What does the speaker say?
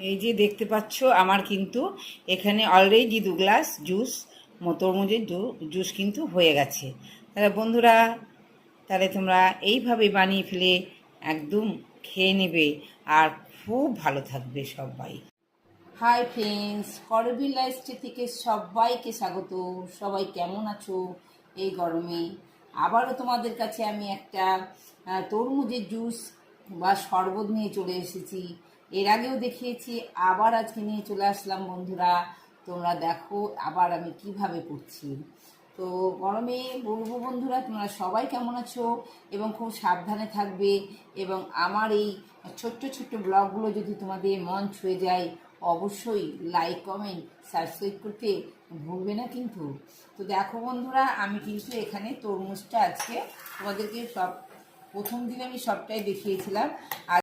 এই যে দেখতে পাচ্ছ আমার কিন্তু এখানে অলরেডি 2 গ্লাস জুস তরমুজের জুস কিন্তু হয়ে গেছে। তাহলে বন্ধুরা, তাহলে তোমরা এইভাবে বানিয়ে ফেলে একদম খেয়ে নেবে আর খুব ভালো থাকবে সবাই। হাই ফ্রেন্ডস, করবি লাইফস্টাইল থেকে সবাইকে স্বাগত। সবাই কেমন আছো এই গরমে? আবারও তোমাদের কাছে আমি একটা তরমুজের জুস বা শরবত নিয়ে চলে এসেছি। এর আগেও দেখিয়েছি, আবার আজকে নিয়ে চলে আসলাম বন্ধুরা। তোমরা দেখো আবার আমি কিভাবে করছি। তো গরমে বলবো বন্ধুরা, তোমরা সবাই কেমন আছো এবং খুব সাবধানে থাকবে। এবং আমার এই ছোট্ট ছোট্ট ব্লগগুলো যদি তোমাদের মন ছুঁয়ে যায়, অবশ্যই লাইক কমেন্ট সাবস্ক্রাইব করতে ভুলবে না কিন্তু। তো দেখো বন্ধুরা, আমি কিন্তু এখানে তরমুজটা আজকে তোমাদেরকে প্রথম দিন আমি সবটাই দেখিয়েছিলাম। আর